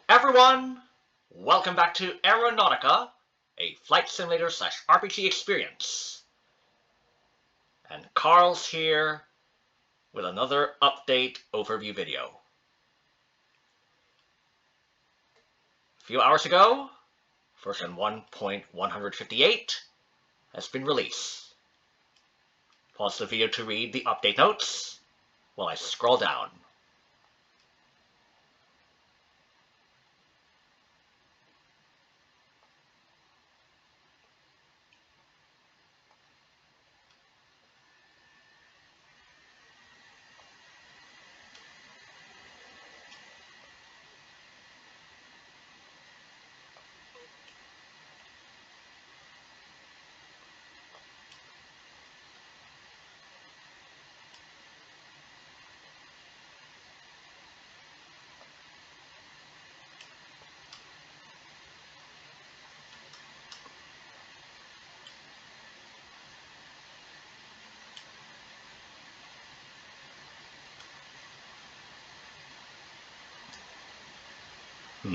everyone! Welcome back to Aeronautica, a flight simulator / RPG experience. And Carl's here with another update overview video. A few hours ago, version 1.158 has been released. Pause the video to read the update notes while I scroll down.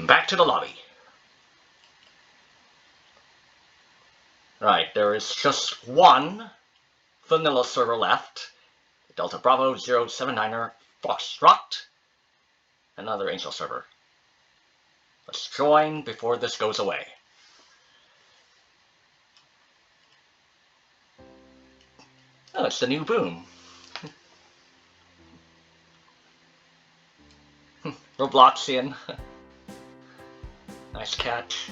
Back to the lobby. Right, there is just one vanilla server left. Delta Bravo 079er Foxtrot. Another Angel server. Let's join before this goes away. Oh, it's the new boom. Robloxian. Nice catch.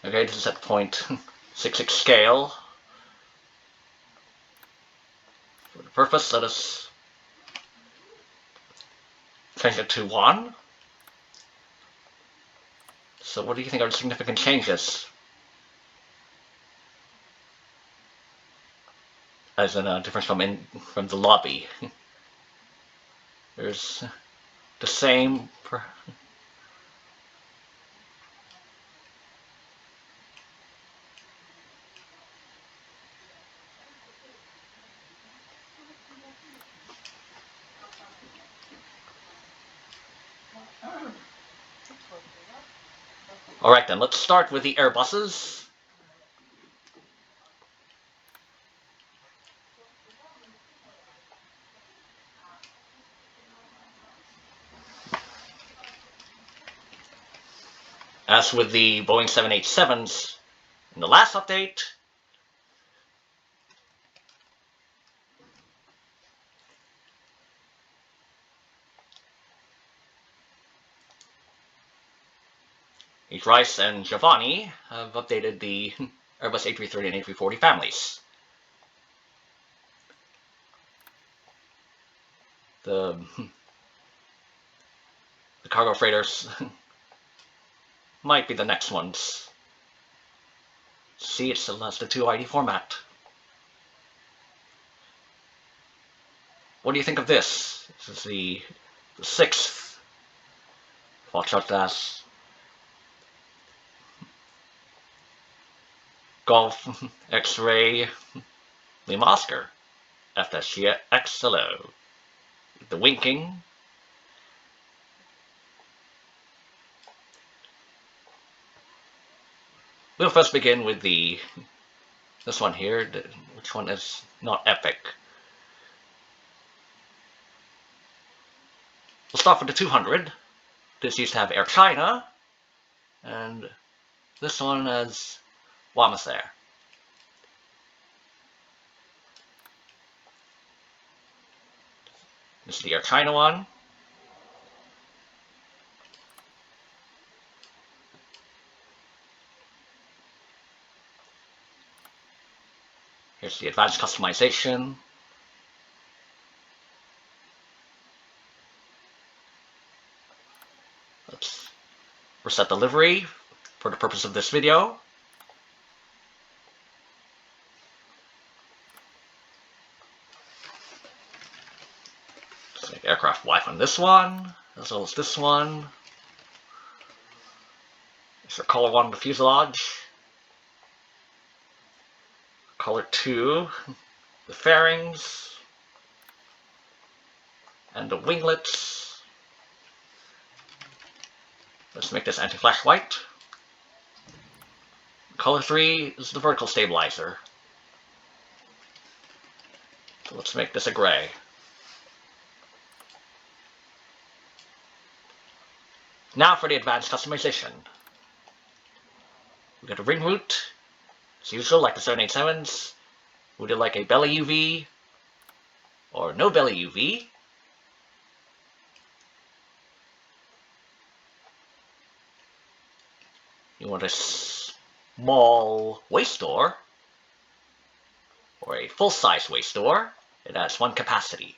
Okay, this is at 0.66 scale. For the purpose, let us change it to 1. So what do you think are the significant changes? As in a difference from the lobby. There's the same. Alright then, let's start with the Airbuses. As with the Boeing 787s in the last update, Rice and Giovanni have updated the Airbus A330 and A340 families. The cargo freighters might be the next ones. See, it still has the 2ID format. What do you think of this? This is the 6th Foxtrot class Golf X-Ray Lima Oscar F-GXLO. The winking. We'll first begin with this one here. Which one is not epic? We'll start with the 200. This used to have Air China, and this one has Wamasair. This is the Air China one. Here's the advanced customization. Let's reset the livery for the purpose of this video. Aircraft wife on this one, as well as this one. Is there color 1 the fuselage? Color 2 the fairings and the winglets. Let's make this anti-flash white. Color 3 is the vertical stabilizer. So let's make this a gray. Now for the advanced customization. We got a ring root, as usual, like the 787s. Would you like a belly UV or no belly UV? You want a small waist door or a full-size waist door. It has 1 capacity.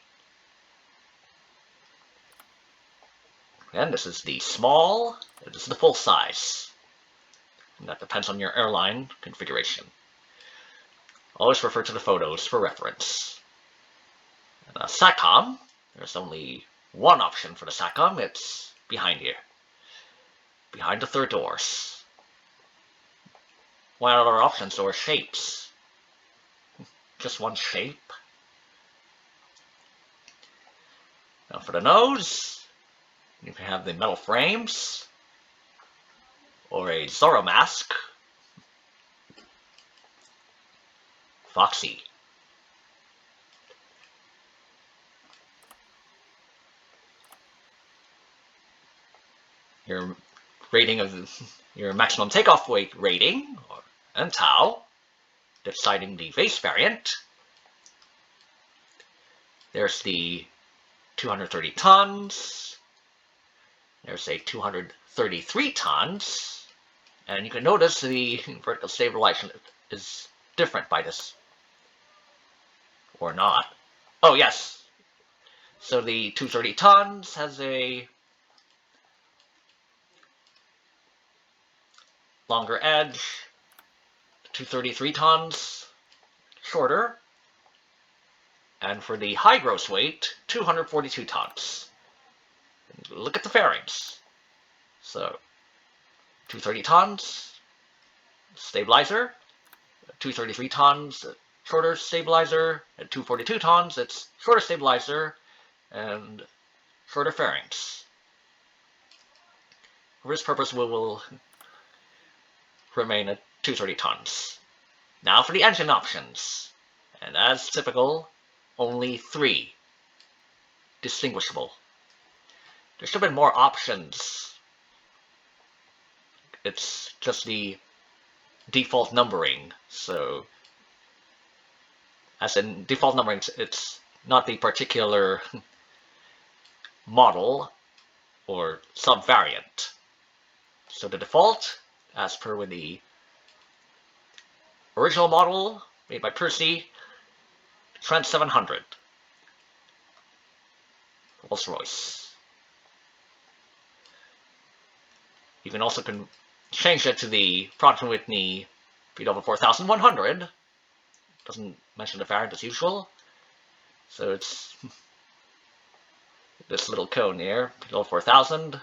And this is the small, and this is the full size. And that depends on your airline configuration. Always refer to the photos for reference. And SATCOM, there's only one option for the SATCOM. It's behind here, behind the third doors. One other options are shapes. Just one shape. Now for the nose, you can have the metal frames or a Zorro mask. Foxy. Your rating of your maximum takeoff weight rating and tau, deciding the base variant. There's the 230 tons. There's a 233 tons. And you can notice the vertical stabilization is different by this. Or not. Oh, yes. So the 230 tons has a longer edge. 233 tons, shorter. And for the high gross weight, 242 tons. Look at the fairings. So, 230 tons, stabilizer. 233 tons, shorter stabilizer. At 242 tons, it's shorter stabilizer and shorter fairings. For this purpose, we will remain at 230 tons. Now for the engine options. And as typical, only 3 distinguishable. There should have been more options. It's just the default numbering. So, as in default numbering, it's not the particular model or subvariant. So the default, as per with the original model made by Percy, Trent 700, Rolls-Royce. You can also change it to the Pratt & Whitney PW4100. Doesn't mention the variant as usual. So it's this little cone here, PW4000.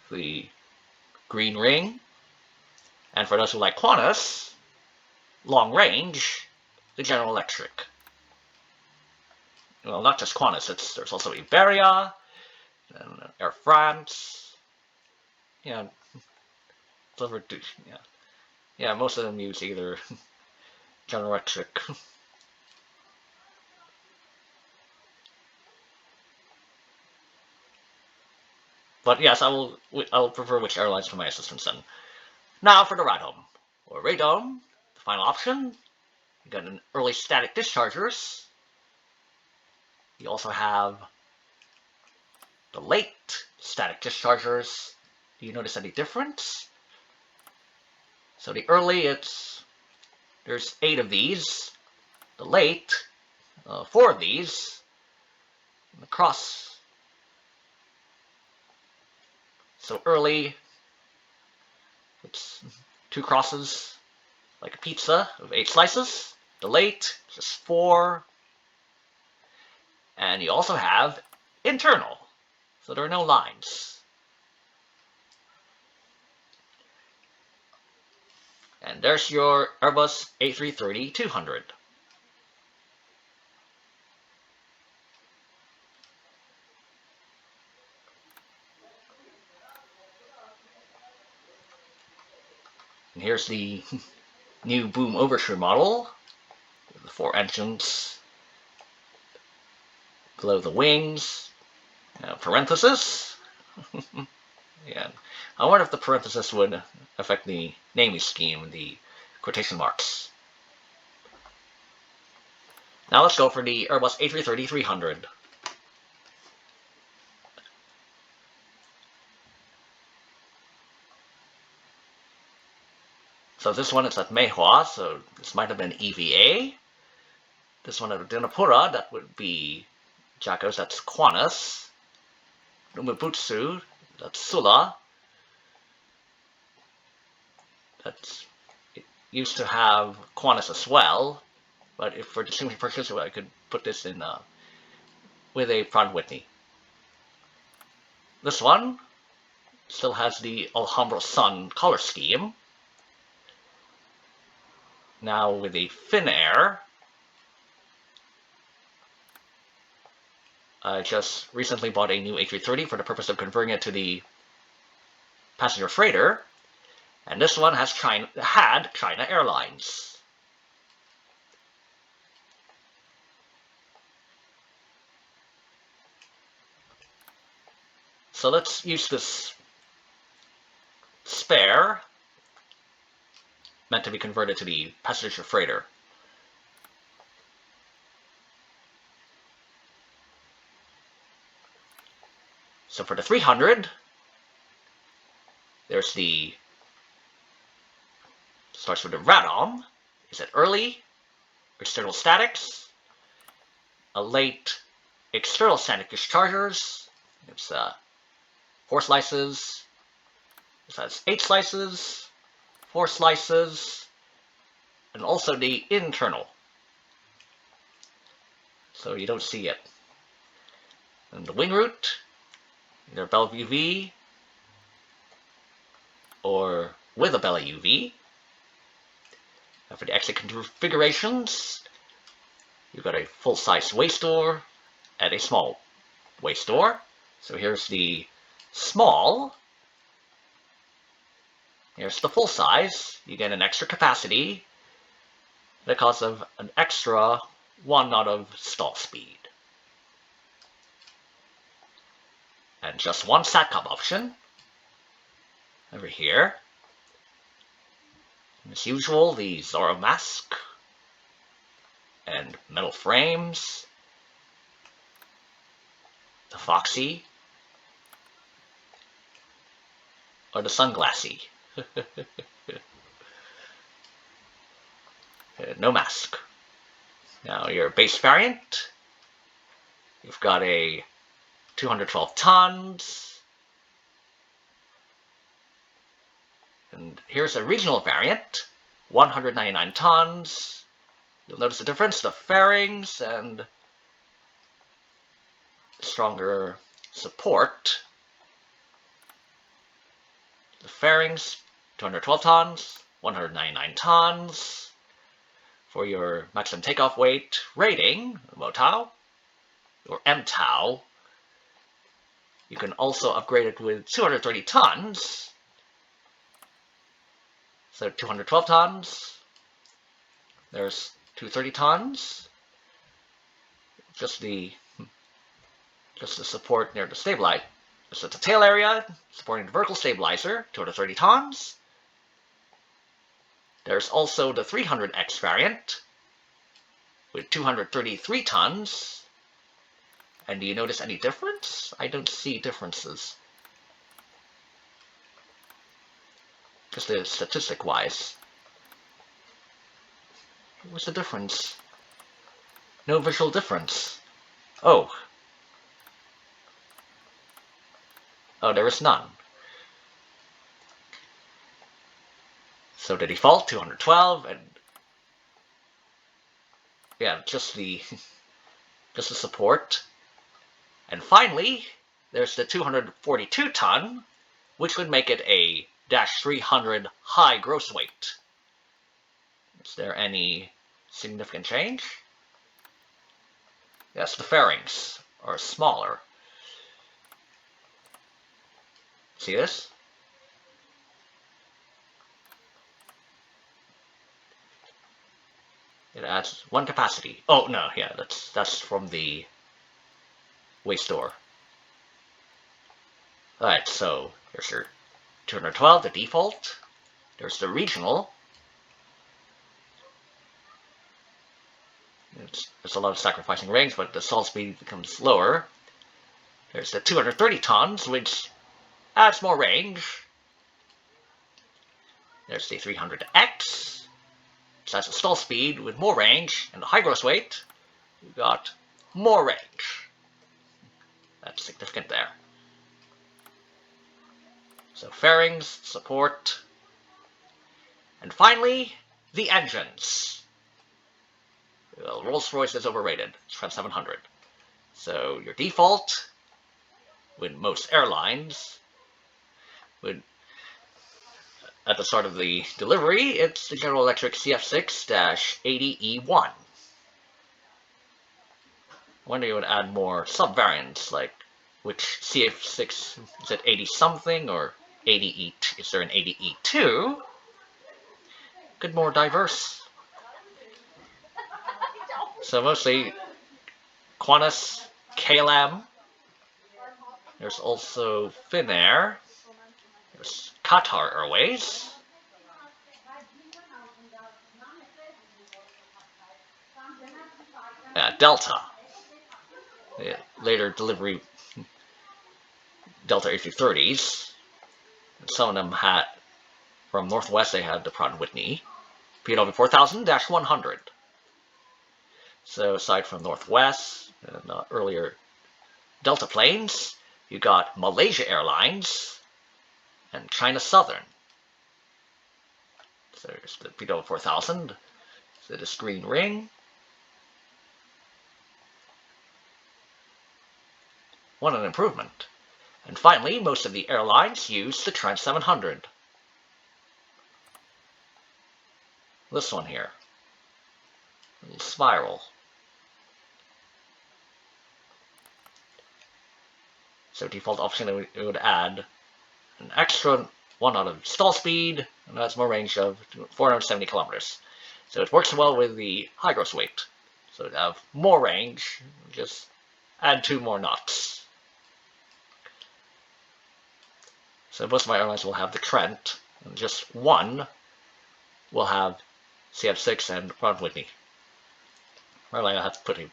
The green ring. And for those who like Qantas, long range, the General Electric. Well, not just Qantas, there's also Iberia, and Air France. Yeah, yeah, most of them use either General Electric. But yes, I'll prefer which airlines for my assistance then. Now for the radome, or radome, the final option. You got an early static dischargers. You also have the late static dischargers. Do you notice any difference? So the early, there's 8 of these. The late, 4 of these. And the cross. So early, it's 2 crosses, like a pizza of 8 slices. The late, just 4. And you also have internal. so there are no lines. And there's your Airbus A330-200. And here's the new boom Overture model with the 4 engines below the wings. Parenthesis. Yeah, I wonder if the parenthesis would affect the naming scheme, the quotation marks. Now let's go for the Airbus A330-300. So this one is at Meihua, so this might have been EVA. This one at Dinapura, that would be Jacos, that's Qantas. Numibutsu, that's Sula. It used to have Qantas as well, but if for distinguishing purposes, I could put this in with a Pratt & Whitney. This one still has the Alhambra Sun color scheme. Now with the Finnair. I just recently bought a new A330 for the purpose of converting it to the passenger freighter, and this one has had China Airlines. So let's use this spare, meant to be converted to the passenger freighter. So for the 300, there's the, starts with the radom. Is it early? External statics. A late external static dischargers. It's 4 slices. This has 8 slices, 4 slices, and also the internal. So you don't see it. And the wing root, either Bell UV or with a Bella UV. Now for the exit configurations, you've got a full-size waist door and a small waist door. So here's the small. Here's the full size. You get an extra capacity at the cost of an extra 1 knot of stall speed. And just 1 SATCOM option over here. And as usual, the Zorro mask and metal frames, the Foxy, or the Sunglassy. No mask. Now your base variant, you've got a 212 tons, and here's a regional variant, 199 tons. You'll notice the difference, the fairings and stronger support. The fairings, 212 tons, 199 tons. For your maximum takeoff weight rating, MOTOW, or MTOW, you can also upgrade it with 230 tons. So 212 tons, there's 230 tons, just the support near the stabilizer. So the tail area, supporting the vertical stabilizer, 230 tons. There's also the 300X variant with 233 tons. And do you notice any difference? I don't see differences. Just the statistic-wise. What's the difference? No visual difference. Oh. Oh, there is none. So the default 212, and yeah, just the support. And finally, there's the 242-ton, which would make it a -300 high gross weight. Is there any significant change? Yes, the fairings are smaller. See this? It adds 1 capacity. Oh no, yeah, that's from the waste door. Alright, so here's your 212, the default. There's the regional. There's a lot of sacrificing range, but the stall speed becomes lower. There's the 230 tons, which adds more range. There's the 300X, which has a stall speed with more range, and the high gross weight, we've got more range. That's significant there. So fairings, support, and finally, the engines. Well, Rolls-Royce is overrated. It's Trent 700. So your default, with most airlines, at the start of the delivery, it's the General Electric CF6-80E1. I wonder you would add more sub-variants, like which CF6, is it 80-something or 80E? Is there an 80E2? Good, more diverse. So mostly Qantas, KLM. There's also Finnair. There's Qatar Airways. Delta. The later delivery Delta A330s. Some of them had, from Northwest, they had the Pratt & Whitney. PW4000-100. So aside from Northwest and earlier Delta planes, you got Malaysia Airlines and China Southern. So there's the PW4000, so this green ring. What an improvement. And finally, most of the airlines use the Trent 700. This one here. A little spiral. So default option, it would add an extra 1 out of stall speed, and that's more range of 470 kilometers. So it works well with the high gross weight. So to have more range, just add 2 more knots. So most of my airlines will have the Trent, and just 1 will have CF6 and Pratt & Whitney. Well, I have to put him.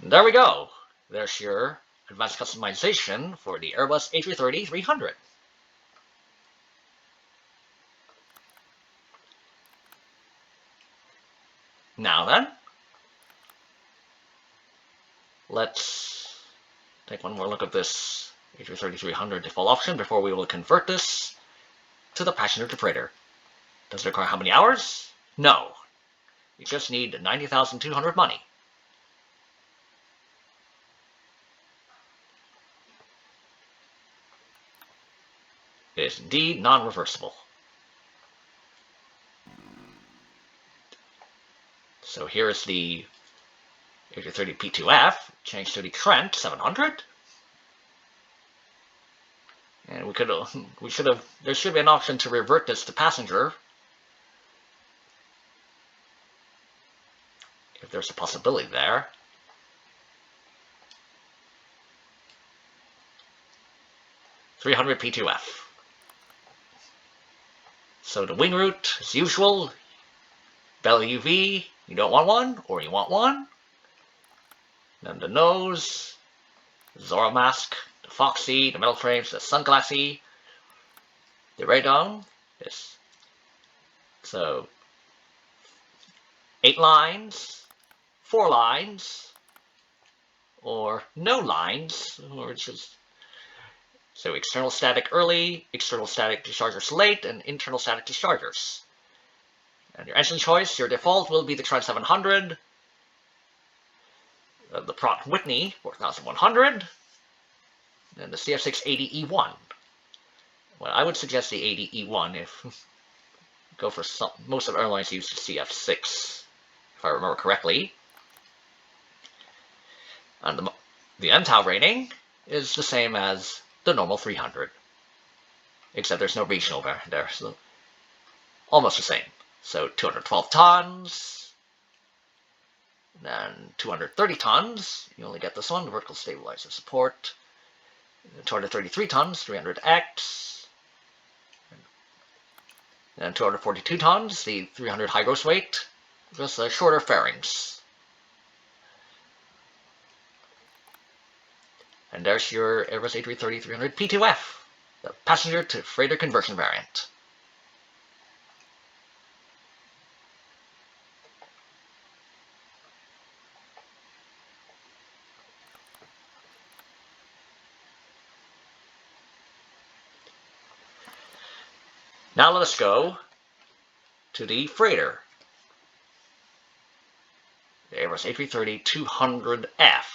There we go. There's your advanced customization for the Airbus A330-300. Now then, let's take one more look at this A330-300 default option before we will convert this to the passenger to freighter. Does it require how many hours? No. You just need 90,200 money. It is indeed non-reversible. So here is the A330-P2F, changed to the Trent 700. And there should be an option to revert this to passenger. If there's a possibility there. $300 P2F. So the wing root, as usual, belly UV, you don't want one, or you want one. Then the nose, the Zorro mask, the Foxy, the metal frames, the sunglassy, the radome. Yes. So 8 lines, 4 lines, or no lines, or just so external static early, external static dischargers late, and internal static dischargers. And your engine choice, your default will be the Trent 700, the Pratt & Whitney 4100, and the CF6-80E1. Well, I would suggest the 80E1 if go for some. Most of airlines use the CF6, if I remember correctly. And the MTOW rating is the same as the normal 300, except there's no regional there, so almost the same. So 212 tons, then 230 tons, you only get this one, the vertical stabilizer support, 233 tons, 300X, and 242 tons, the 300 high gross weight, just shorter fairings. And there's your Airbus A330-300 P2F, the passenger to freighter conversion variant. Now let us go to the freighter, the Airbus A330-200F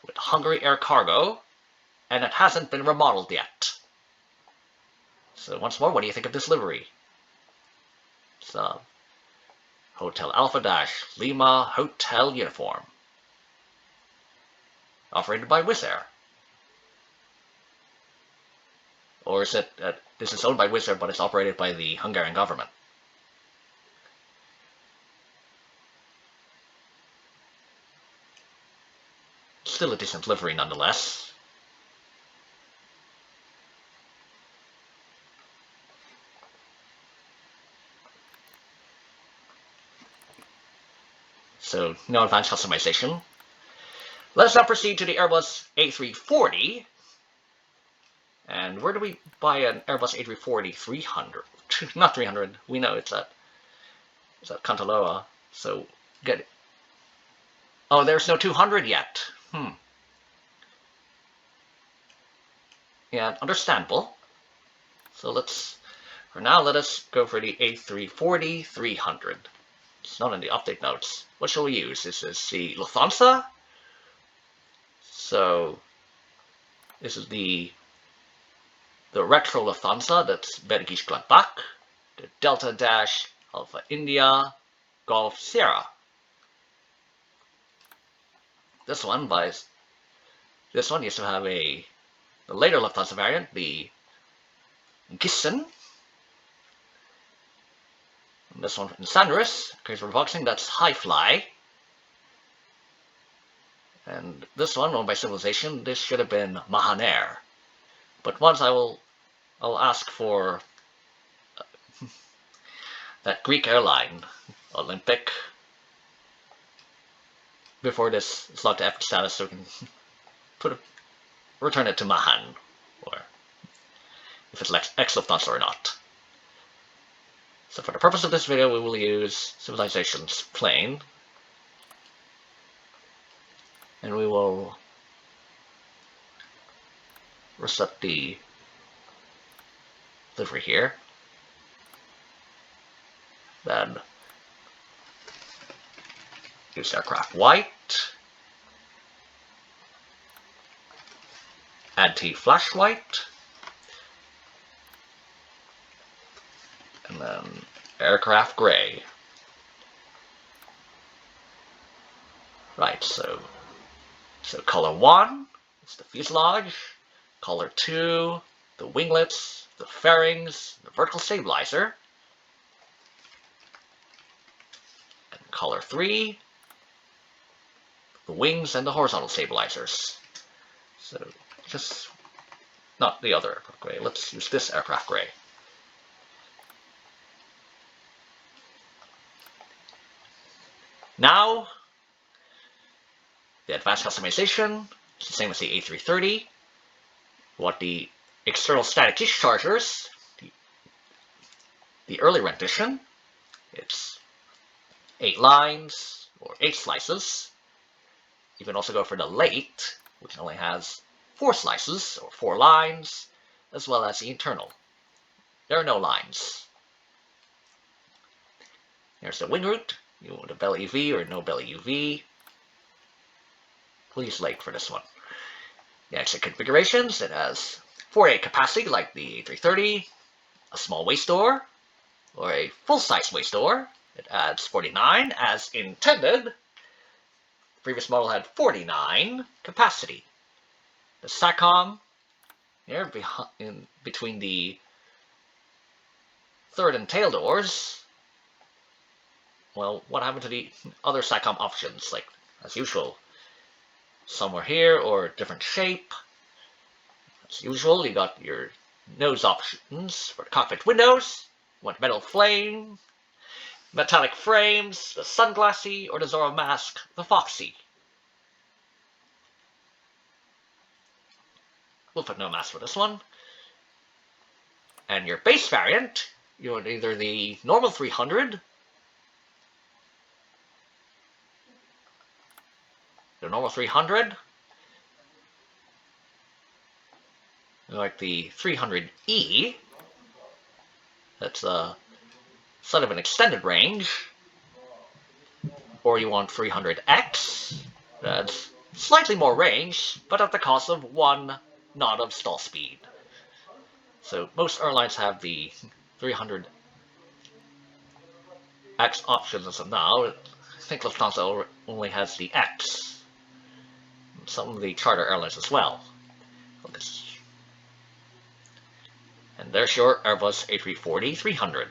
with Hungary Air Cargo, and it hasn't been remodeled yet. So once more, what do you think of this livery? It's a Hotel Alpha - Lima Hotel uniform, operated by Wizz Air. Or is it this is owned by Wizz Air, but it's operated by the Hungarian government? Still a decent livery nonetheless. So no advanced customization. Let's now proceed to the Airbus A340. And where do we buy an Airbus A340-300? Not 300. We know it's at Kantaloa. So get it. Oh, there's no 200 yet. Yeah, understandable. So for now, let us go for the A340-300. It's not in the update notes. What shall we use? This is the Lufthansa. So this is the retro Lufthansa, that's Belgisch Gladbach, the Delta Dash Alpha India Golf Sierra. This one used to have the later Lufthansa variant, the Gissen. And this one in Sanderus, case for boxing, that's High Fly. And this one, owned by Civilization, this should have been Mahaner. But once I'll ask for that Greek airline, Olympic, before this is locked to F status, so we can return it to Mahan, or if it's ex-Lufthansa or not. So for the purpose of this video, we will use Civilization's plane, and we will reset the livery here. Then use aircraft white, anti-flash white, and then aircraft gray. Right, so color 1 is the fuselage, color 2, the winglets, the fairings, the vertical stabilizer, and color 3, the wings and the horizontal stabilizers. So just not the other aircraft gray, let's use this aircraft gray. Now, the advanced customization is the same as the A330. What the external static dischargers, the early rendition, it's 8 lines or 8 slices. You can also go for the late, which only has 4 slices or 4 lines, as well as the internal. There are no lines. Here's the wing root. You want a belly UV or no belly UV. We'll use late for this one. The exit configurations, it has 48 capacity like the A330, a small waist door, or a full-size waist door. It adds 49 as intended. The previous model had 49 capacity. The SATCOM here in between the third and tail doors. Well, what happened to the other SATCOM options? Like, as usual, somewhere here or different shape. As usual, you got your nose options for the cockpit windows. You want metal flame, metallic frames, the sunglassy, or the Zorro mask, the Foxy. We'll put no mask for this one. And your base variant, you want either the normal 300, the normal 300, like the 300E, that's sort of an extended range, or you want 300X, that's slightly more range, but at the cost of 1 knot of stall speed. So most airlines have the 300X options as of now. I think Lufthansa only has the X. Some of the charter airlines as well. And there's your Airbus A340-300.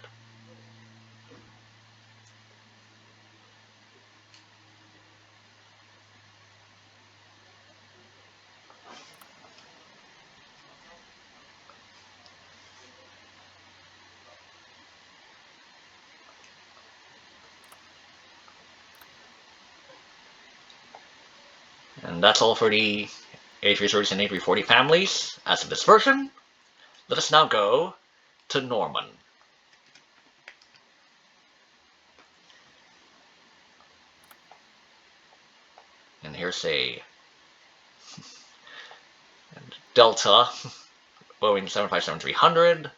And that's all for the A330 and A340 families as of this version. Let us now go to Norman. And here's a Delta Boeing 757-300.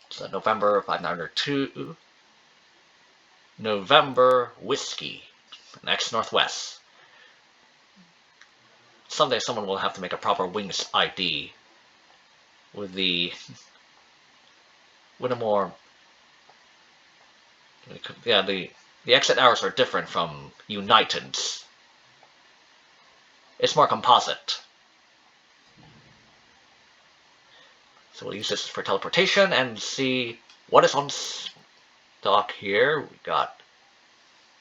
It's a November 502. November Whiskey, next Northwest. Someday someone will have to make a proper Wingz ID with a more, yeah, the exit hours are different from United's. It's more composite. So we'll use this for teleportation and see what is on stock here. We got,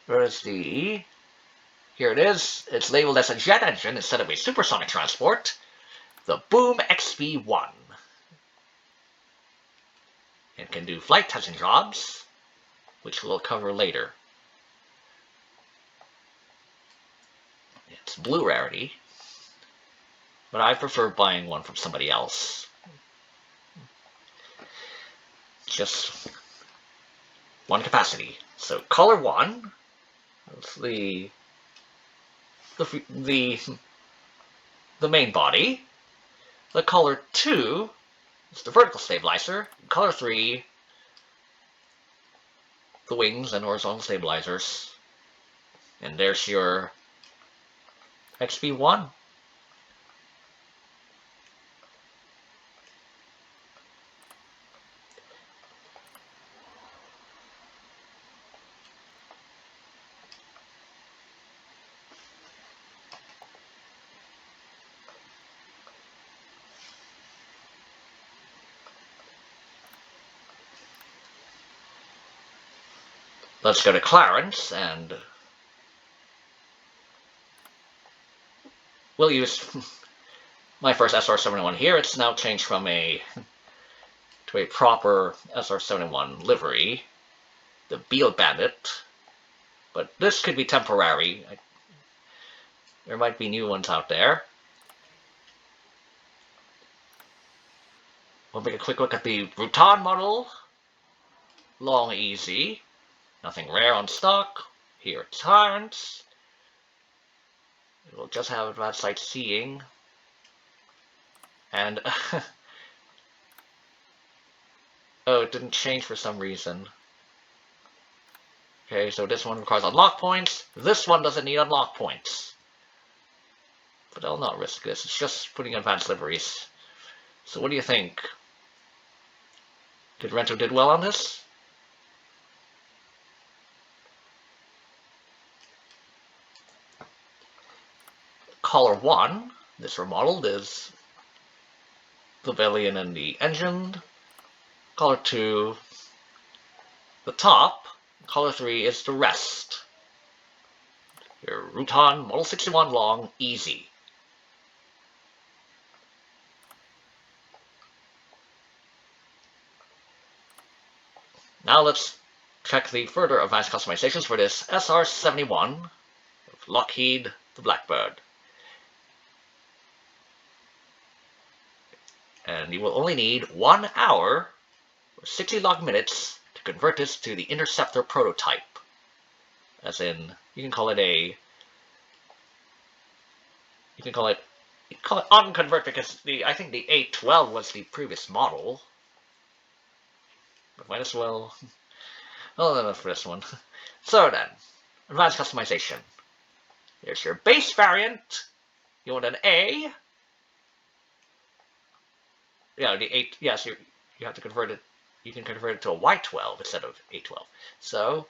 where's the, here it is. It's labeled as a jet engine instead of a supersonic transport. The Boom XV-1. It can do flight testing jobs, which we'll cover later. It's blue rarity, but I prefer buying one from somebody else. Just one capacity. So color 1, that's the main body. The color 2 is the vertical stabilizer. Color 3, the wings and horizontal stabilizers. And there's your XV-1. Let's go to Clarence, and we'll use my first SR-71 here. It's now changed from to a proper SR-71 livery, the Beal Bandit, but this could be temporary. There might be new ones out there. We'll make a quick look at the Rutan Model. Long, easy. Nothing rare on stock. Here at Clarence. We'll just have advanced sightseeing. And oh, it didn't change for some reason. Okay, so this one requires unlock points. This one doesn't need unlock points. but I'll not risk this. It's just putting advanced liveries. So what do you think? Did Rento did well on this? Color 1, this remodeled, is the pavilion and the engine. Color 2, the top. Color 3 is the rest. Your Rutan Model 61 long, easy. Now let's check the further advanced customizations for this SR-71 of Lockheed the Blackbird. And you will only need 1 hour or 60 log minutes to convert this to the Interceptor prototype. As in, you can call it unconvert, because I think the A12 was the previous model. But might as well. Well, enough for this one. So then, advanced customization. There's your base variant. You want an A. Yeah, the 8. Yes, you have to convert it. You can convert it to a Y12 instead of A12. So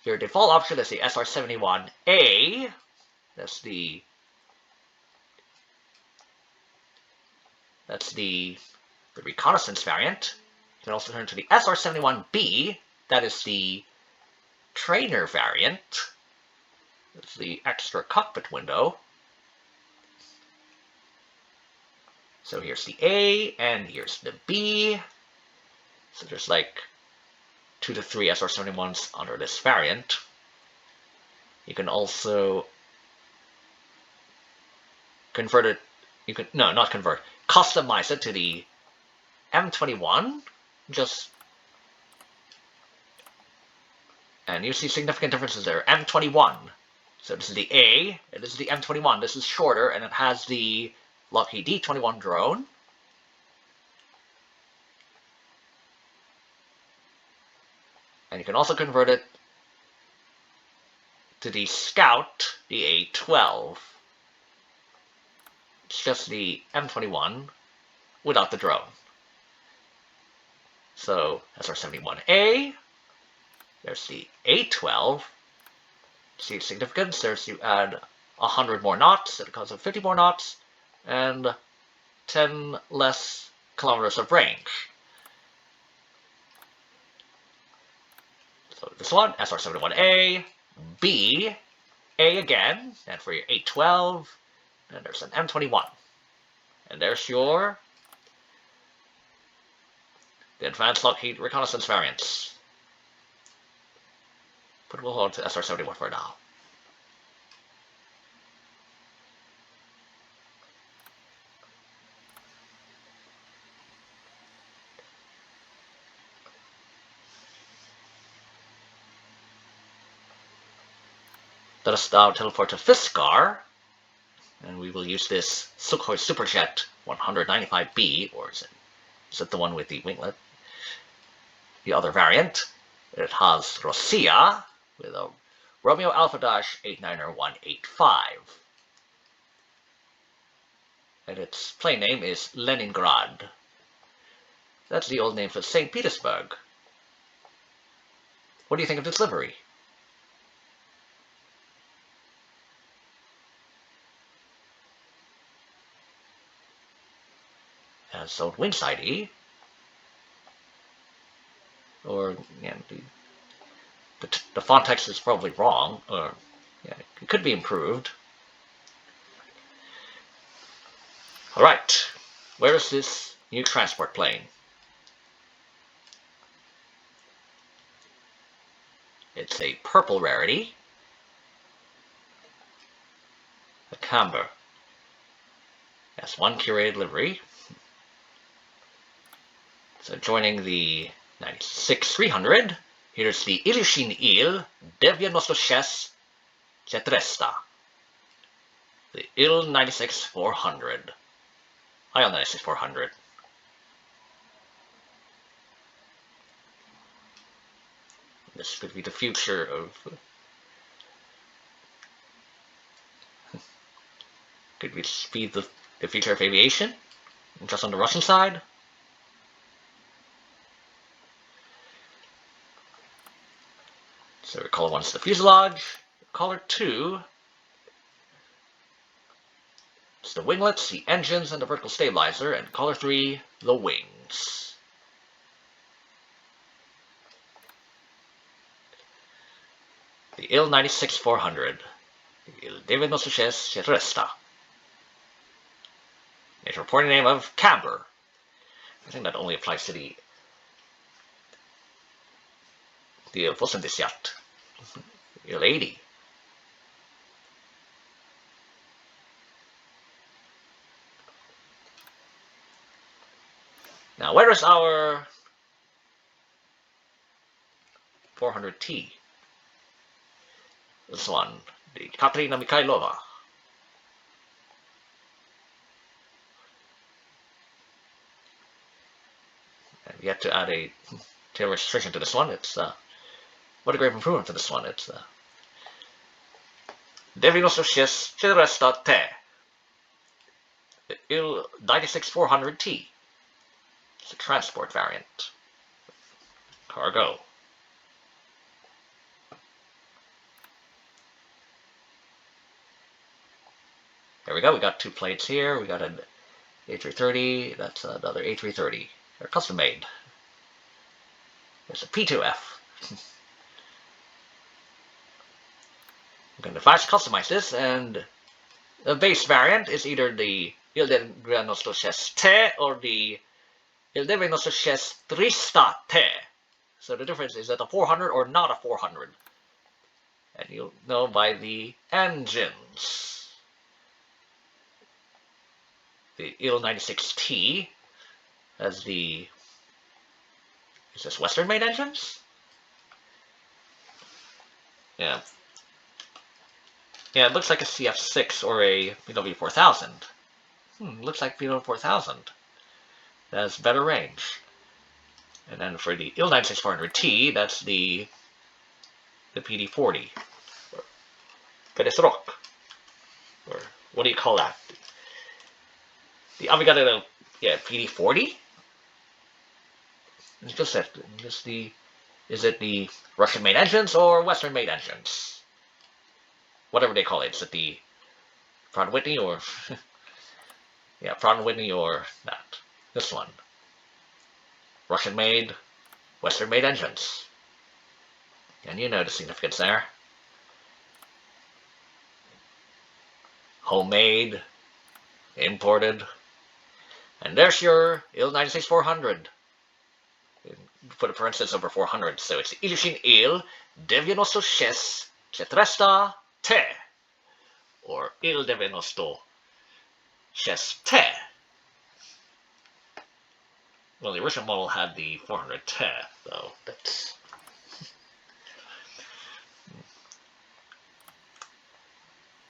your default option is the SR-71A. That's the reconnaissance variant. You can also turn to the SR-71B. That is the trainer variant. That's the extra cockpit window. So here's the A, and here's the B. So there's like 2 to 3 SR-71s under this variant. You can also convert it, customize it to the M21, and you see significant differences there. M21, so this is the A, and this is the M21. This is shorter, and it has the Lockheed D-21 drone. And you can also convert it to the Scout, the A12. It's just the M21 without the drone. So SR-71A, there's the A12. See the significance? There's you add 100 more knots, it comes with 50 more knots, and 10 less kilometers of range. So this one, SR-71A, B, A again, and for your A12, and there's an M21. And there's the advanced Lockheed reconnaissance variants. But we'll hold on to SR-71 for now. Let us now teleport to Fiskar, and we will use this Sukhoi Superjet 195B, or is it the one with the winglet? The other variant. It has Rossiya with a Romeo Alpha-89185. And its plane name is Leningrad. That's the old name for St. Petersburg. What do you think of this livery? Has its own Wingz ID. Or, yeah, the font text is probably wrong, or yeah, it could be improved. Alright, where is this new transport plane? It's a purple rarity. A camber. That's one curated livery. So joining the 96-300, here's the Ilyushin Il-96 400. The Il-96-400. Il-96-400. This could be the future of Could we speed the future of aviation? Just on the Russian side? So color 1 is the fuselage, color 2 is the winglets, the engines, and the vertical stabilizer, and color 3, the wings. The Il-96-400, the Il-96-400. Its reporting name of Camber. I think that only applies to the Il-80, Il-80. Now, where is our 400T? This one, the Katerina Mikhailova. And we have to add a tail restriction to this one. It's what a great improvement for this one. It's 96-400T. The Il-96-400T. It's a transport variant. Cargo. There we go. We got 2 plates here. We got an A330. That's another A330. They're custom made. There's a P2F. I'm going to flash customize this, and the base variant is either the Il-96-T or the Il-96-300T. So the difference is that a 400 or not a 400. And you'll know by the engines. The Il-96T has the, is this Western made engines? Yeah. Yeah, it looks like a CF6 or a PW4000. Looks like PW4000. That has better range. And then for the Il-96-400T, that's the PD40. Or Perestroik. Or what do you call that? The Avigado, yeah, PD40? It's just that, is it the Russian-made engines or Western-made engines? Whatever they call it. Is it the Pratt & Whitney or, yeah, Pratt & Whitney or that? This one. Russian-made, Western-made engines. And you know the significance there. Homemade, imported. And there's your Il-96-400. Put a parenthesis over 400, so it's Ilyushin Il-96-400T, or Il-96-T. Well, the original model had the 400T, though. That's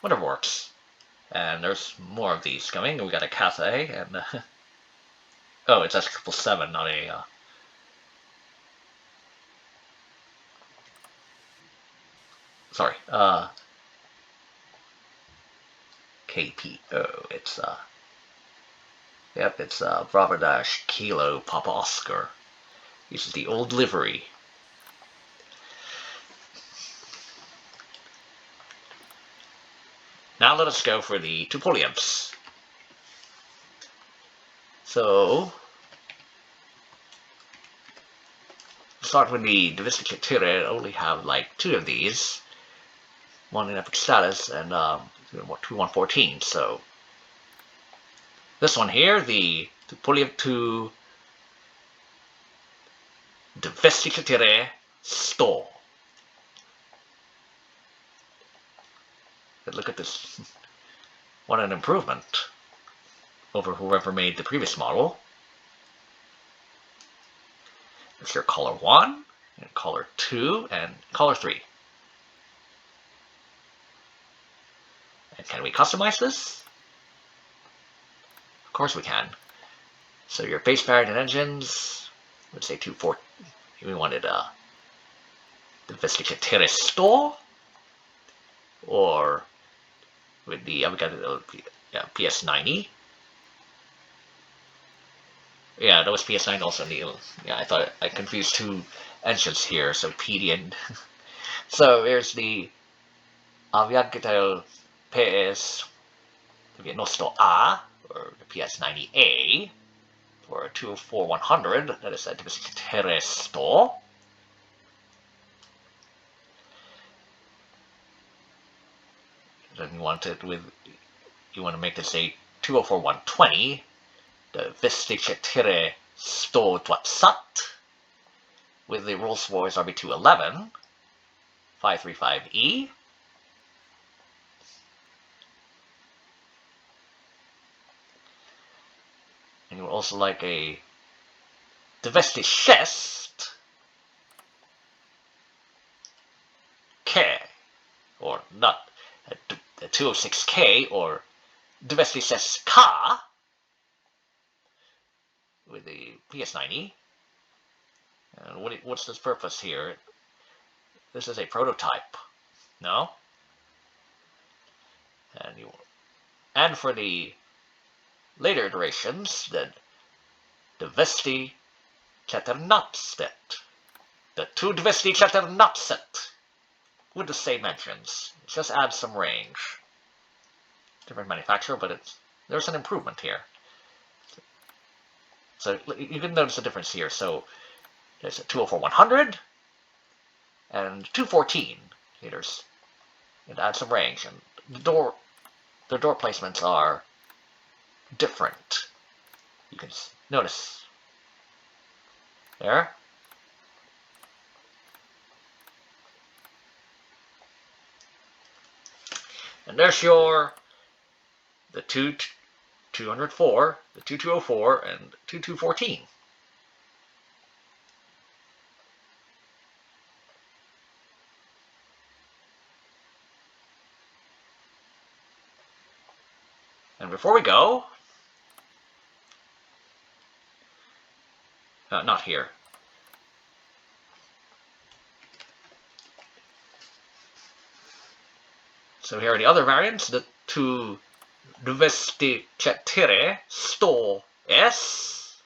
whatever works. And there's more of these coming. We got a Cathay, and oh, it's S777, not a sorry, KPO. It's yep, it's Bravo Dash Kilo Papa Oscar. Uses the old livery. Now let us go for the Tupolevs. So start with the Divistic. Only have like 2 of these. One in epic status and 2114. So this one here, the Tupolev Tu-204 But look at this. What an improvement over whoever made the previous model. There's your color 1, and color 2, and color 3. And can we customize this? Of course we can. So your base variant and engines, let's say 240. We wanted the Divistic, or with the Yeah, PS90. Yeah, that was PS9 also. Yeah, I thought I confused two engines here, so PD and... So here's the Aviatel PS Nosto A, or the PS90A, for 204-100, that is a Teresto. Then you want to make this a 204-120, the Vesticetere Sto Dwatsat, with the Rolls-Royce RB211, 535E. And you would also like a Vestichest K, or not, a 206K, or Vestichest K, with the PS90. And what's this purpose here? This is a prototype, no? And for the later iterations, the Vesti Chaternatset, the two Vesti Chaternatset, with the same engines. Just add some range. Different manufacturer, but there's an improvement here. So you can notice the difference here. So there's a 204-100 and 214 liters. It adds some range, and the door placements are different. You can notice there. And there's the 204, the 2204, and 2214. And before we go, not here. So here are the other variants, the two Vesticetere Sto S,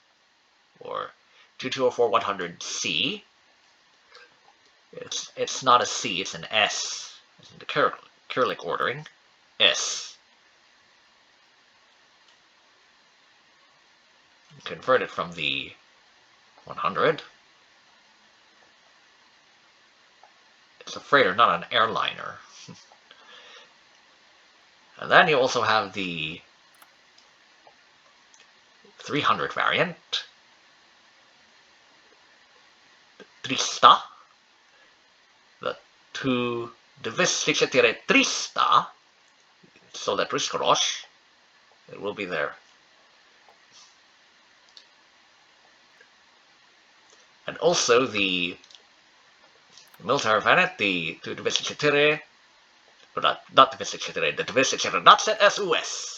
or 2204-100C. It's not a C, it's an S. It's in the Cyrillic ordering. S. Convert it from the 100. It's a freighter, not an airliner. And then you also have the 300 variant, the 300, the 200, so that Riskorosh, it will be there. And also the military variant, the 200, but not the Vesticetere, the Vesticetere not set SUS.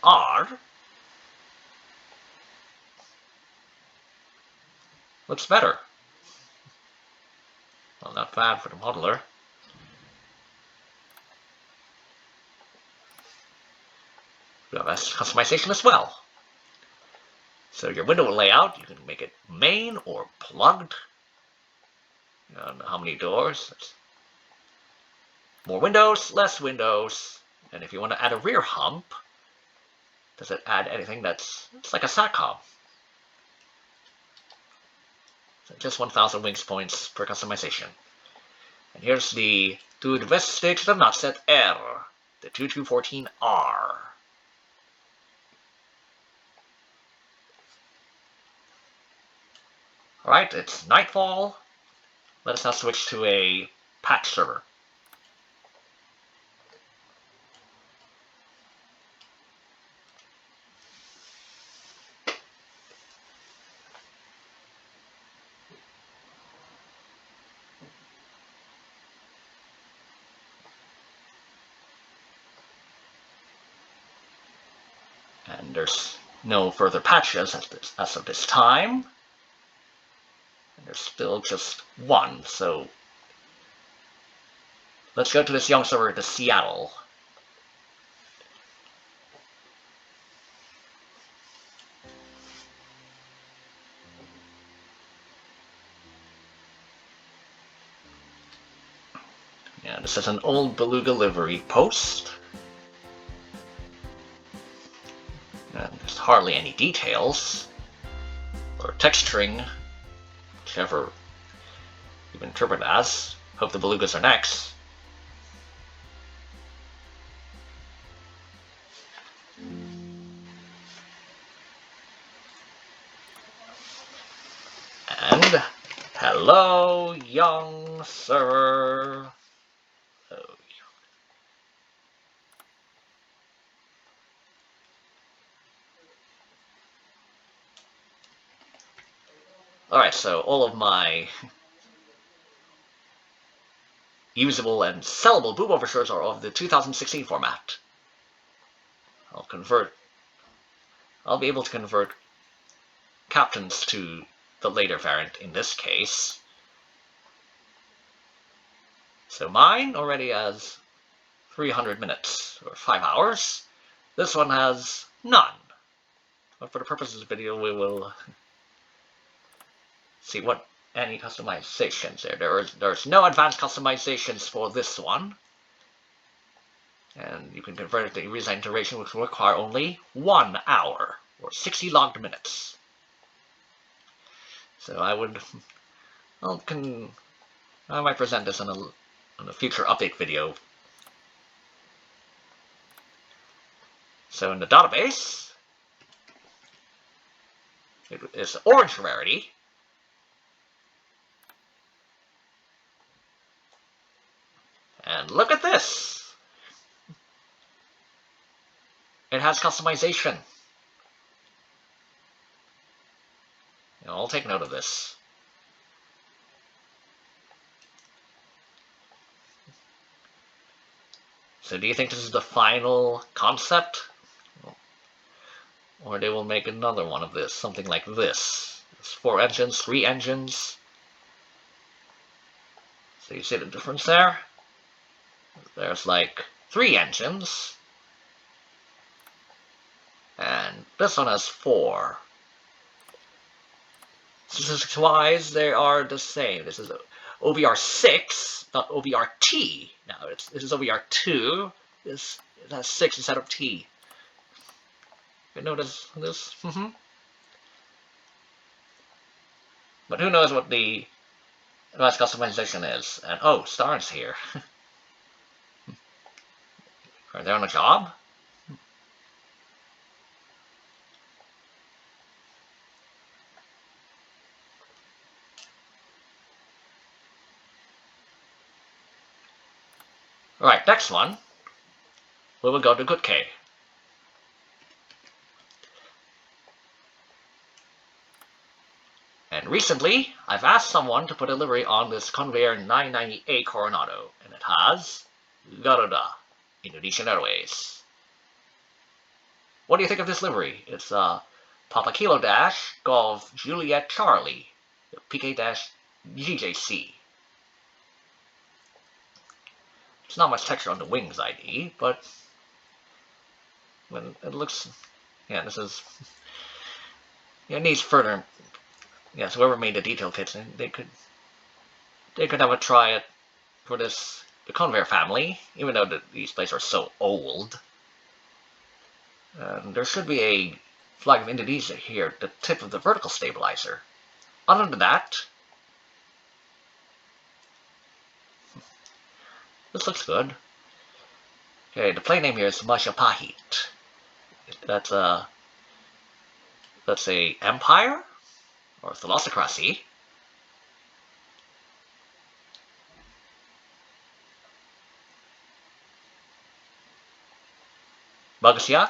R looks better. Well, not bad for the modeler. You have customization as well. So your window layout, you can make it main or plugged. And how many doors? More windows, less windows. And if you want to add a rear hump, does it add anything it's like a SATCOM? So just 1,000 Wingz points per customization. And here's the 200R, the 2214R. Alright, it's nightfall. Let us now switch to a patch server. And there's no further patches as of this time. And there's still just one, so let's go to this youngster to Seattle. Yeah, this is an old Beluga livery post. And there's hardly any details or texturing, whichever you interpret as. Hope the Belugas are next. And hello, young sir. Oh. Alright, so all of my usable and sellable boob overtures are of the 2016 format. I'll be able to convert captains to the later variant in this case. So mine already has 300 minutes, or 5 hours. This one has none. But for the purpose of this video, we will see what any customizations there. There's no advanced customizations for this one. And you can convert it to redesign duration, which will require only 1 hour, or 60 logged minutes. So I might present this in a future update video. So in the database, it is orange rarity. And look at this! It has customization. I'll take note of this. So do you think this is the final concept? Or they will make another one of this, something like this. It's 4 engines, 3 engines. So you see the difference there? There's like 3 engines. And this one has 4. Statistics-wise, they are the same. This is OBR 6, not OBR T. Now, this is OBR 2. It has 6 instead of T. You notice this? But who knows what the advanced customization is? And oh, Star's here. Are they on a job? Alright, next one. We will go to Good K. And recently, I've asked someone to put a livery on this Convair 990A Coronado, and it has Garuda Indonesia Airways. What do you think of this livery? It's Papa Kilo Dash Golf Juliet Charlie, PK Dash GJC. It's not much texture on the Wingz ID, but when it looks, yeah, this is, yeah, it needs further. Yes, whoever made the detail kits, they could have a try at for the Convair family, even though these plates are so old. There should be a flag of Indonesia here at the tip of the vertical stabilizer. Other than that, this looks good. Okay, the plane name here is Majapahit. That's a empire or thalassocracy. Bagus ya?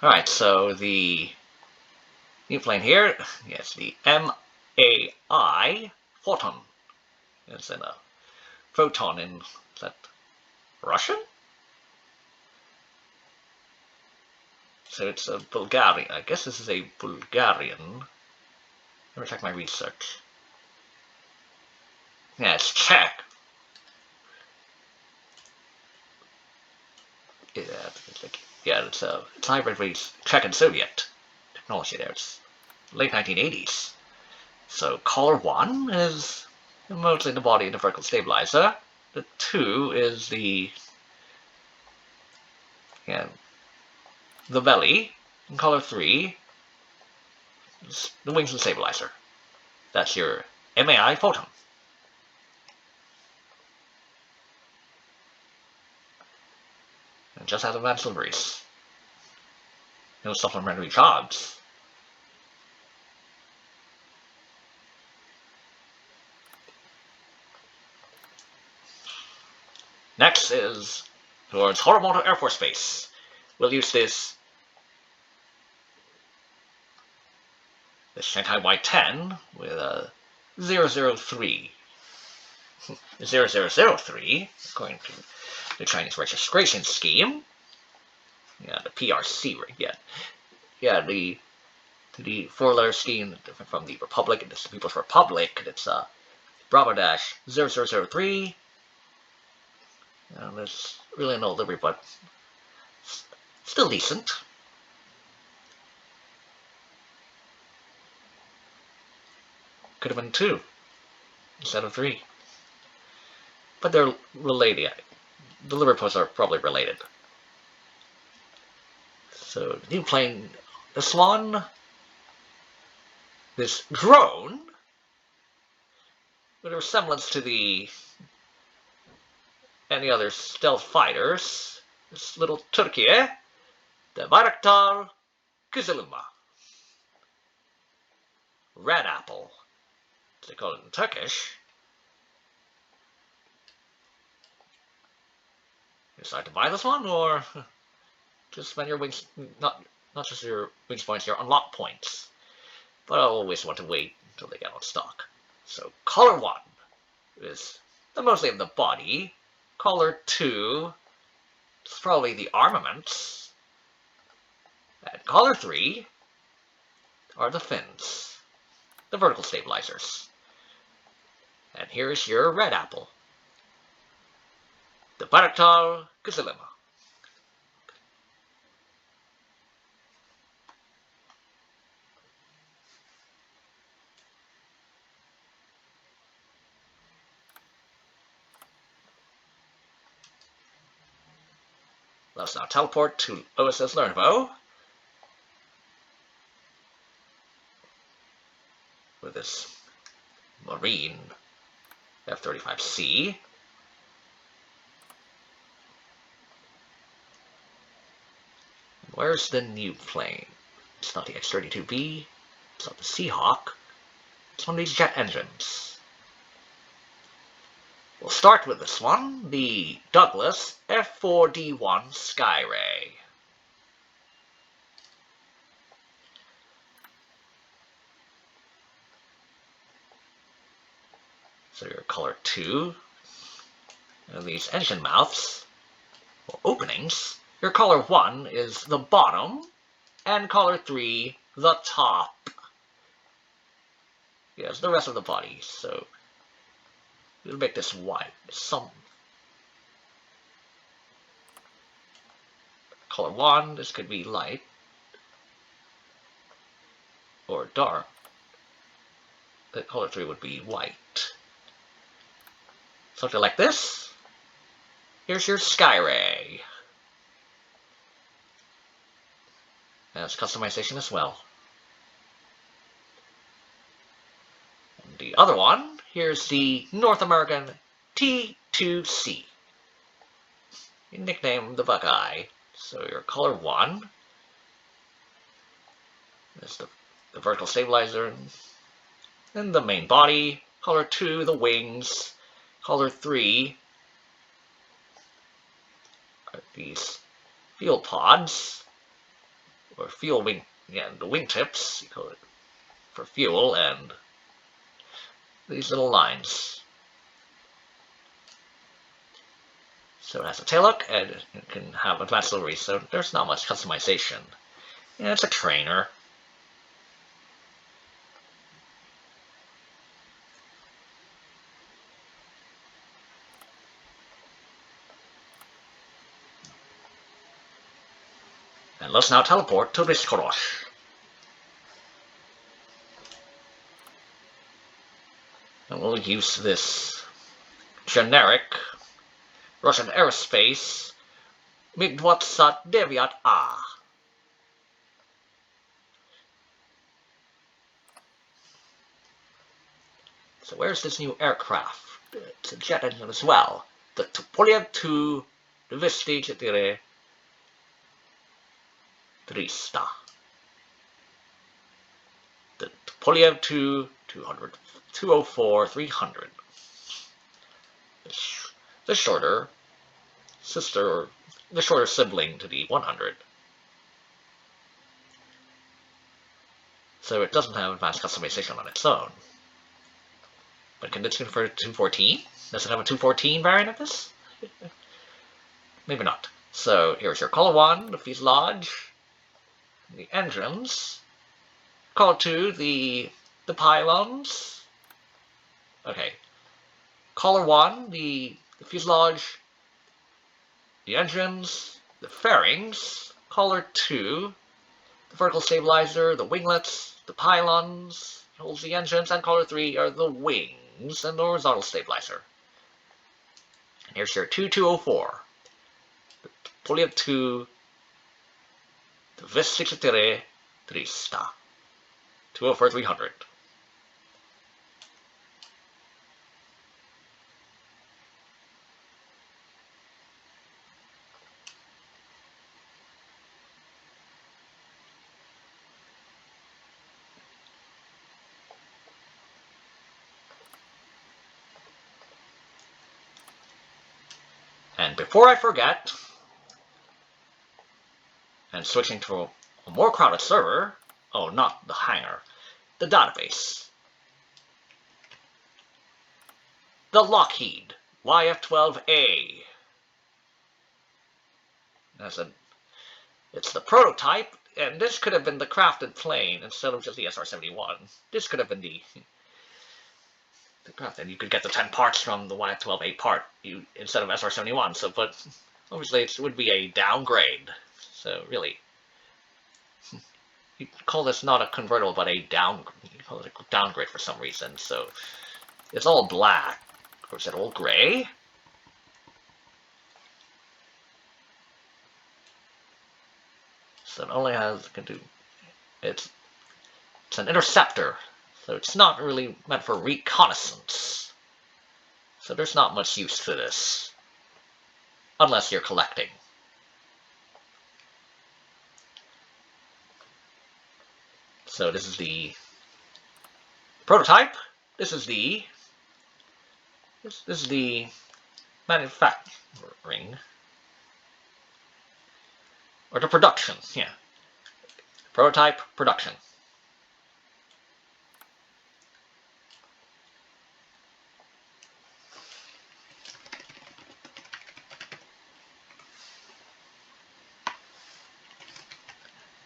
Alright, so the New plane here, yes, the MAI Foton. It's in a Foton in, is that Russian? So it's a Bulgarian, I guess this is a Bulgarian. Let me check my research. Yeah, it's Czech. Yeah, it's a hybrid race, Czech and Soviet technology there. It's late 1980s. So color 1 is mostly the body and the vertical stabilizer. The 2 is the belly. And color 3 is the wings and stabilizer. That's your MAI Foton. And just has advanced liveries. No supplementary jobs. Next is towards Horizontal Air Force Base. We'll use this Shanghai Y-10 with a 003. 0003, according to the Chinese registration scheme. Yeah, the PRC, right? Yeah, the 4-letter scheme, different from the Republic, and this is the People's Republic. It's Bravo-0003. There's really no livery, but still decent. Could have been 2 instead of 3. But they're related. The livery posts are probably related. So, new plane, this one, this drone, with a resemblance to any other stealth fighters, this little Turkey, the Bayraktar Kızılelma. Red apple, as they call it in Turkish. You decide to buy this one, or just spend your wings, not just your wings points, your unlock points. But I always want to wait until they get on stock. So color 1 is mostly of the body. Color 2 is probably the armaments. And color 3 are the fins, the vertical stabilizers. And here's your red apple, the Bayraktar Kızılelma. Let's now teleport to OSS Lernovo with this Marine F-35C. Where's the new plane? It's not the X-32B, it's not the Seahawk, it's one of these jet engines. We'll start with this one, the Douglas F-4D-1 Skyray. So your color 2, and these engine mouths, or openings. Your color 1 is the bottom, and color 3, the top. Yes, the rest of the body, so we'll make this white. Color 1, this could be light, or dark. The color 3 would be white. Something like this. Here's your Skyray. Has customization as well. And the other one, here's the North American T2C. Nicknamed the Buckeye. So your color 1 is the vertical stabilizer and the main body. Color 2, the wings. Color 3 are these fuel pods, or fuel wing again, the wingtips, you call it, for fuel, and these little lines. So it has a tail hook, and it can have advanced livery, so there's not much customization. Yeah, it's a trainer. And let's now teleport to Vyskorosh. And we'll use this generic Russian aerospace MiG-29A. So where's this new aircraft? It's a jet engine as well. The Tupolev Tu-204-300. The Tupolev Tu-204-300. The shorter sibling to the 100. So it doesn't have advanced customization on its own. But can it convert to 214? Does it have a 214 variant of this? Maybe not. So here's your color 1, the fuselage, the engines, color 2, the pylons. Okay. Color 1, the fuselage, the engines, the fairings. Color 2, the vertical stabilizer, the winglets, the pylons, holds the engines, and color 3 are the wings and the horizontal stabilizer. And here's your 2204. The Tupolev Tu-204-300. 204-300. And before I forget, and switching to a more crowded server, oh, not the hangar, the database. The Lockheed YF-12A. It's the prototype, and this could have been the crafted plane instead of just the SR-71. This could have been the craft, and you could get the 10 parts from the YF-12A part instead of SR-71. So, but obviously it would be a downgrade. So really, you call this not a convertible, but a downgrade. You call it a downgrade for some reason. So it's all black, or is it all gray? So it only has it's an interceptor. So it's not really meant for reconnaissance. So there's not much use to this. Unless you're collecting. So this is the prototype. This is the manufacturing. Or the production, yeah. Prototype, production.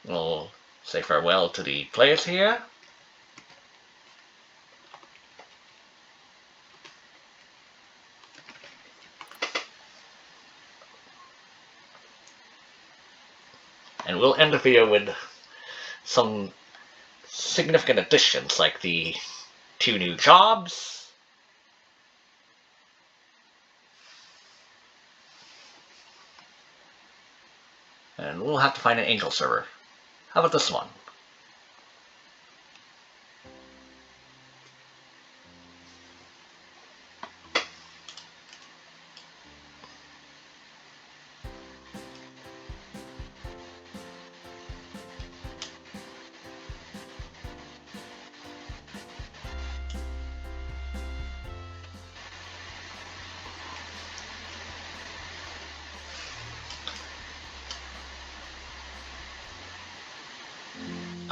We'll say farewell to the players here. And we'll end the video with some significant additions, like the 2 new jobs, and we'll have to find an Angel server. How about this one?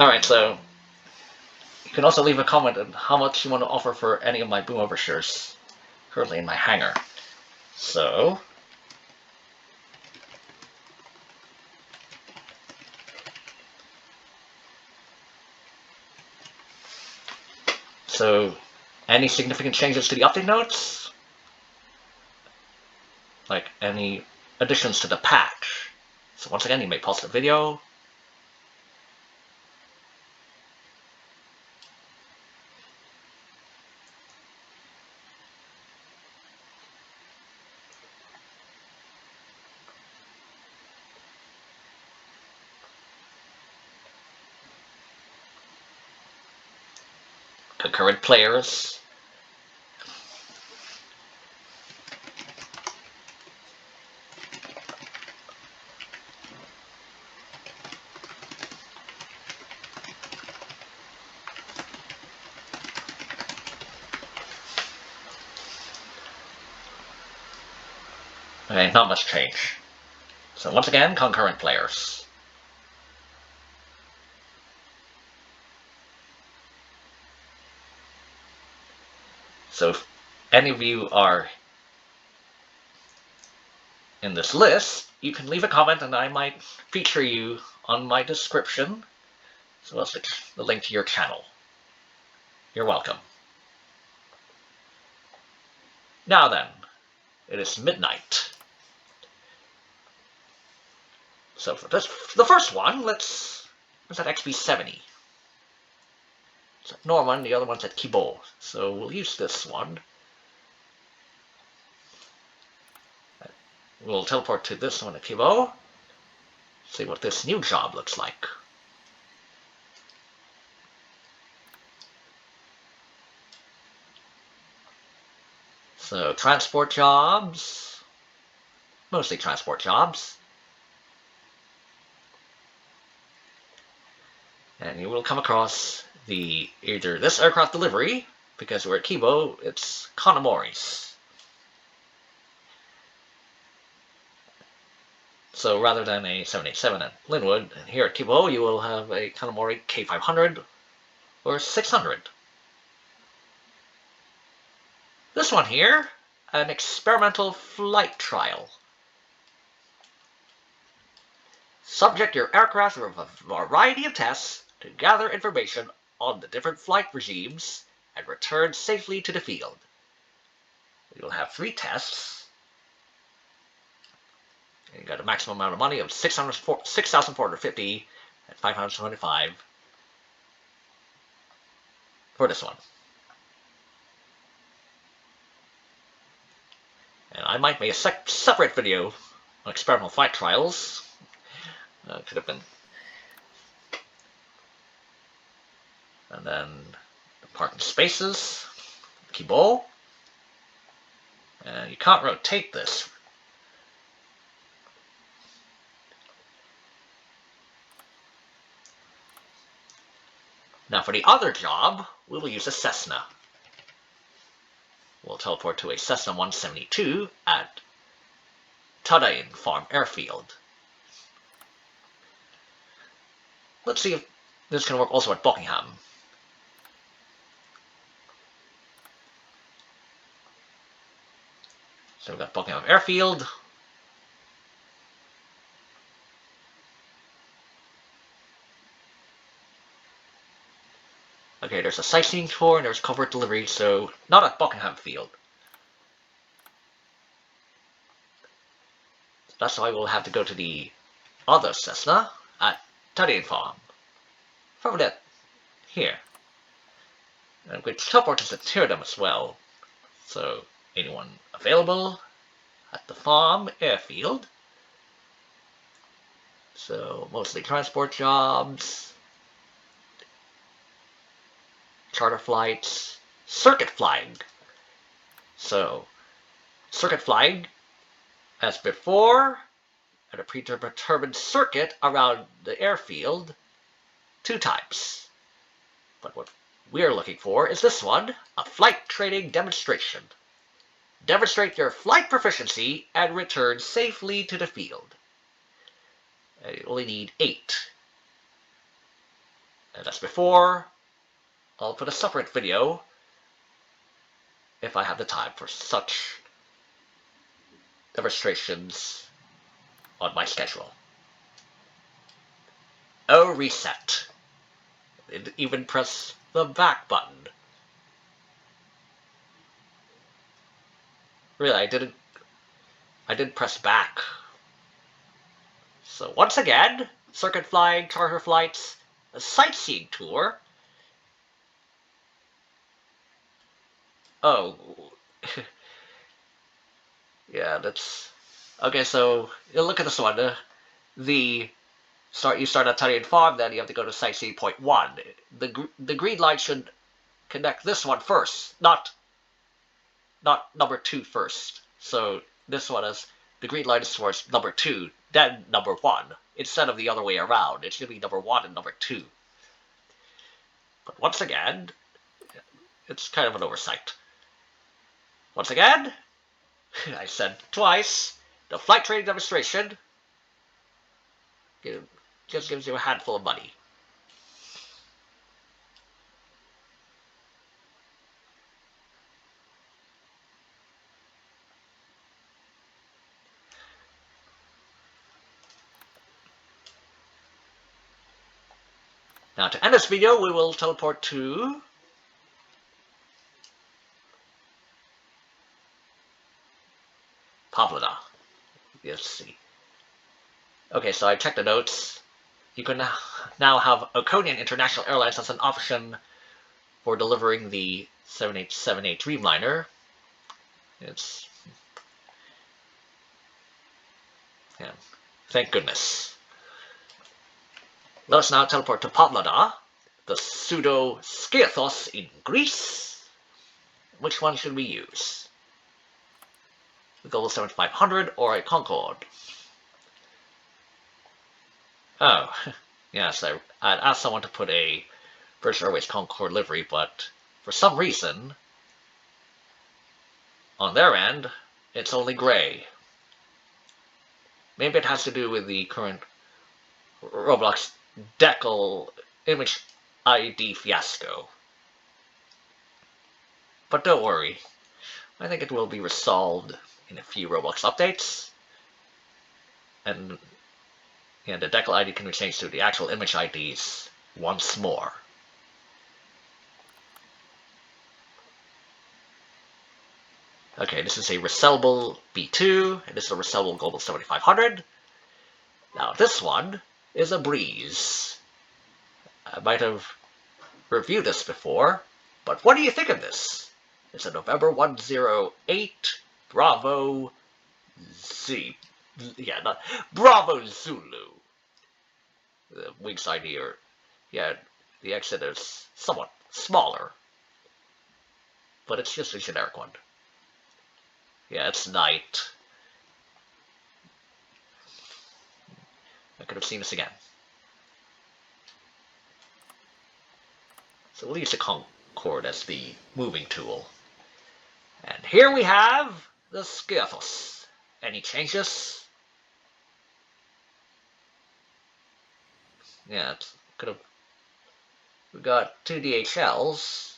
Alright, so you can also leave a comment on how much you want to offer for any of my boom overtures currently in my hangar. So any significant changes to the update notes? Like any additions to the patch? So once again, you may pause the video. Concurrent players. Okay, not much change. So once again, concurrent players. So if any of you are in this list, you can leave a comment and I might feature you on my description. So that's the link to your channel. You're welcome. Now then, it is midnight. So for the first one, let's at XB70. It's at Norman, the other one's at Kibo. So we'll use this one. We'll teleport to this one at Kibo. See what this new job looks like. So transport jobs, mostly transport jobs. And you will come across either this aircraft delivery, because we're at Kibo, it's Kanamori's. So rather than a 787 at Linwood, here at Kibo you will have a Kanamori K500 or 600. This one here, an experimental flight trial. Subject your aircraft to a variety of tests to gather information on the different flight regimes and return safely to the field. We will have 3 tests. You got a maximum amount of money of 6,450 and 525 for this one. And I might make a separate video on experimental flight trials. Could have been. And then the parking spaces, Kibo. And you can't rotate this. Now for the other job, we will use a Cessna. We'll teleport to a Cessna 172 at Tadain Farm Airfield. Let's see if this can work also at Buckingham. So we've got Buckingham Airfield. Okay, there's a sightseeing tour and there's covert delivery, so not at Buckingham Field. That's why we'll have to go to the other Cessna at Tadain Farm. From that here. And which teleport is at Tiradum as well. So anyone available at the farm airfield. So mostly transport jobs, charter flights, circuit flying. So circuit flying, as before, at a predetermined circuit around the airfield, 2 types. But what we're looking for is this one, a flight training demonstration. Demonstrate your flight proficiency and return safely to the field. And you only need 8. And as before, I'll put a separate video if I have the time for such demonstrations on my schedule. Oh, reset. I didn't even press the back button. Really, I didn't press back. So once again, circuit flying, charter flights, a sightseeing tour. Oh, yeah, that's okay. So you look at this one. You start at Tiny Farm, then you have to go to sightseeing point 1. The green line should connect this one first, not number 2 first. So this one is the green line is towards number 2, then number 1, instead of the other way around. It should be number 1 and number 2. But once again, it's kind of an oversight. Once again, I said twice, the flight training demonstration just gives you a handful of money. Now to end this video, we will teleport to Pavlova. Let's see. Okay, so I checked the notes. You can now have Oconian International Airlines as an option for delivering the 787A Dreamliner. Yeah, thank goodness. Let us now teleport to Pavlova, the pseudo-Skiathos in Greece. Which one should we use? The Global 7500 or a Concorde? Oh, yes, I'd asked someone to put a British Airways Concorde livery, but for some reason, on their end, it's only gray. Maybe it has to do with the current Roblox decal image ID fiasco. But don't worry, I think it will be resolved in a few Roblox updates, and the decal ID can be changed to the actual image IDs once more. Okay, this is a resellable B2, and this is a resellable Global 7500. Now this one is a breeze. I might have reviewed this before, but what do you think of this? It's a November 108 Bravo Z. Yeah, not Bravo Zulu. The Wingz ID, or the exit is somewhat smaller, but it's just a generic one. Yeah, it's night. I could have seen this again. So we'll use the Concorde as the moving tool. And here we have the Skiathos. Any changes? Yeah, it could have. We got 2 DHLs.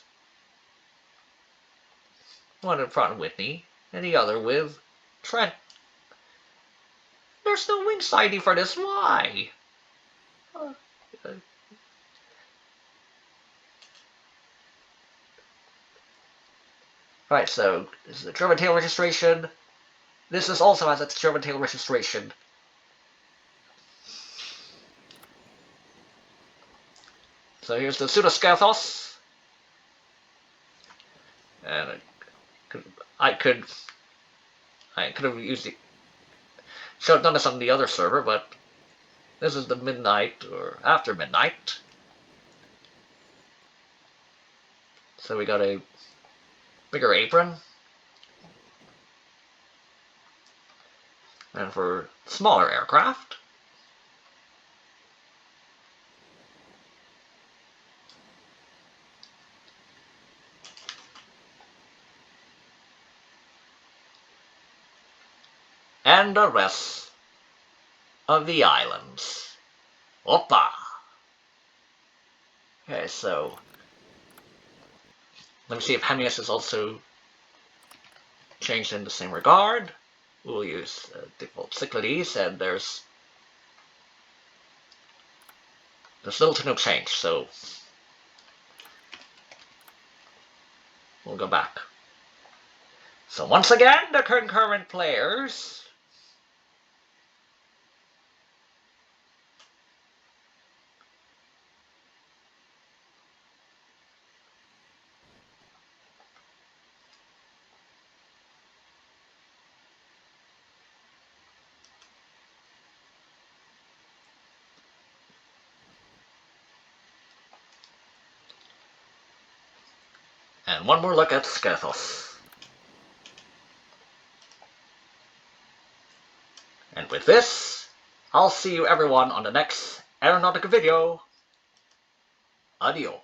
One in front of Whitney, and the other with Trent. There's no Wingz ID for this. Why? Right, so this is the German tail registration. This is also has its German tail registration. So here's the pseudo-Skiathos. And I could have used it. Should have done this on the other server, but this is the midnight or after midnight. So we got a bigger apron. And for smaller aircraft, and the rest of the islands. Oppa! Okay, so let me see if Hemius is also changed in the same regard. We'll use default cyclides, and there's little to no change, so we'll go back. So once again, the concurrent players and one more look at Scathos. And with this, I'll see you everyone on the next Aeronautica video. Adios.